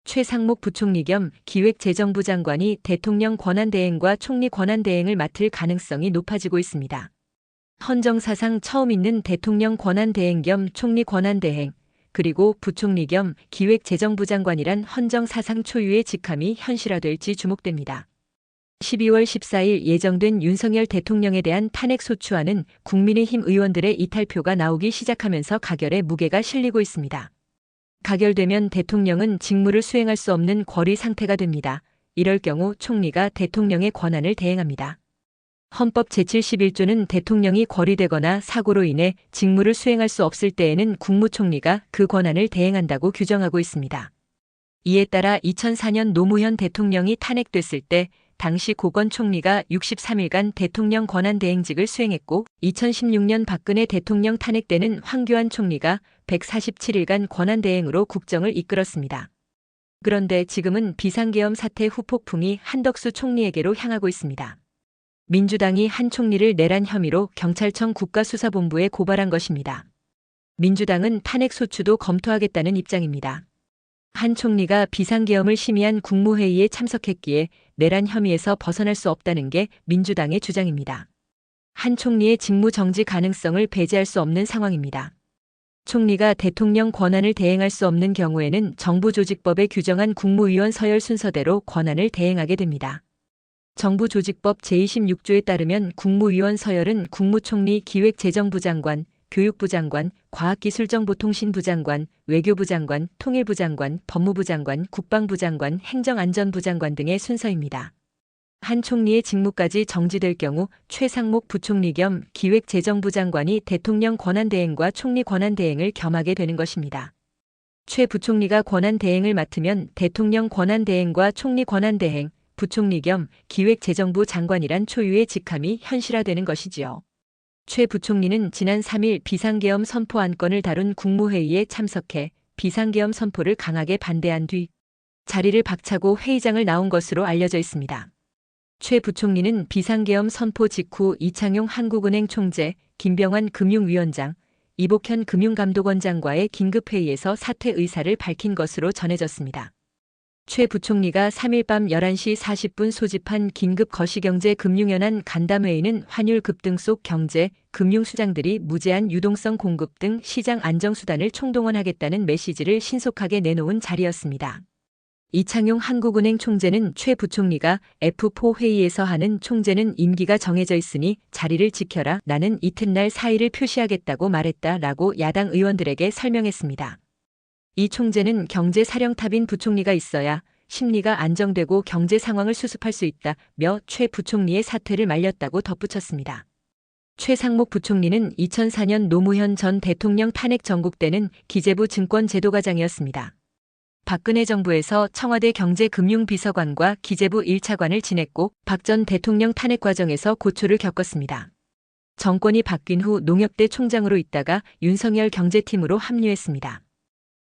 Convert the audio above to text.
최상목 부총리 겸 기획재정부 장관이 대통령 권한대행과 총리 권한대행을 맡을 가능성이 높아지고 있습니다. 헌정사상 처음 있는 대통령 권한대행 겸 총리 권한대행, 그리고 부총리 겸 기획재정부 장관이란 헌정사상 초유의 직함이 현실화될지 주목됩니다. 12월 14일 예정된 윤석열 대통령에 대한 탄핵소추안은 국민의힘 의원들의 이탈표가 나오기 시작하면서 가결에 무게가 실리고 있습니다. 가결되면 대통령은 직무를 수행할 수 없는 권리 상태가 됩니다. 이럴 경우 총리가 대통령의 권한을 대행합니다. 헌법 제71조는 대통령이 권리되거나 사고로 인해 직무를 수행할 수 없을 때에는 국무총리가 그 권한을 대행한다고 규정하고 있습니다. 이에 따라 2004년 노무현 대통령이 탄핵됐을 때 당시 고건 총리가 63일간 대통령 권한대행직을 수행했고 2016년 박근혜 대통령 탄핵 때는 황교안 총리가 147일간 권한대행으로 국정을 이끌었습니다. 그런데 지금은 비상계엄 사태 후 폭풍이 한덕수 총리에게로 향하고 있습니다. 민주당이 한 총리를 내란 혐의로 경찰청 국가수사본부에 고발한 것입니다. 민주당은 탄핵소추도 검토하겠다는 입장입니다. 한 총리가 비상계엄을 심의한 국무회의에 참석했기에 내란 혐의에서 벗어날 수 없다는 게 민주당의 주장입니다. 한 총리의 직무 정지 가능성을 배제할 수 없는 상황입니다. 총리가 대통령 권한을 대행할 수 없는 경우에는 정부조직법에 규정한 국무위원 서열 순서대로 권한을 대행하게 됩니다. 정부조직법 제26조에 따르면 국무위원 서열은 국무총리, 기획재정부 장관, 교육부 장관, 과학기술정보통신부 장관, 외교부 장관, 통일부 장관, 법무부 장관, 국방부 장관, 행정안전부 장관 등의 순서입니다. 한 총리의 직무까지 정지될 경우 최상목 부총리 겸 기획재정부 장관이 대통령 권한대행과 총리 권한대행을 겸하게 되는 것입니다. 최 부총리가 권한대행을 맡으면 대통령 권한대행과 총리 권한대행, 부총리 겸 기획재정부 장관이란 초유의 직함이 현실화되는 것이지요. 최 부총리는 지난 3일 비상계엄 선포 안건을 다룬 국무회의에 참석해 비상계엄 선포를 강하게 반대한 뒤 자리를 박차고 회의장을 나온 것으로 알려져 있습니다. 최 부총리는 비상계엄 선포 직후 이창용 한국은행 총재, 김병환 금융위원장, 이복현 금융감독원장과의 긴급회의에서 사퇴 의사를 밝힌 것으로 전해졌습니다. 최 부총리가 3일 밤 11시 40분 소집한 긴급 거시경제금융연안 간담회의는 환율 급등 속 경제, 금융수장들이 무제한 유동성 공급 등 시장 안정수단을 총동원하겠다는 메시지를 신속하게 내놓은 자리였습니다. 이창용 한국은행 총재는 최 부총리가 F4 회의에서 하는 총재는 임기가 정해져 있으니 자리를 지켜라. 나는 이튿날 사의를 표시하겠다고 말했다라고 야당 의원들에게 설명했습니다. 이 총재는 경제사령탑인 부총리가 있어야 심리가 안정되고 경제 상황을 수습할 수 있다며 최 부총리의 사퇴를 말렸다고 덧붙였습니다. 최상목 부총리는 2004년 노무현 전 대통령 탄핵 전국 때는 기재부 증권제도과장이었습니다. 박근혜 정부에서 청와대 경제금융비서관과 기재부 1차관을 지냈고 박 전 대통령 탄핵 과정에서 고초를 겪었습니다. 정권이 바뀐 후 농협대 총장으로 있다가 윤석열 경제팀으로 합류했습니다.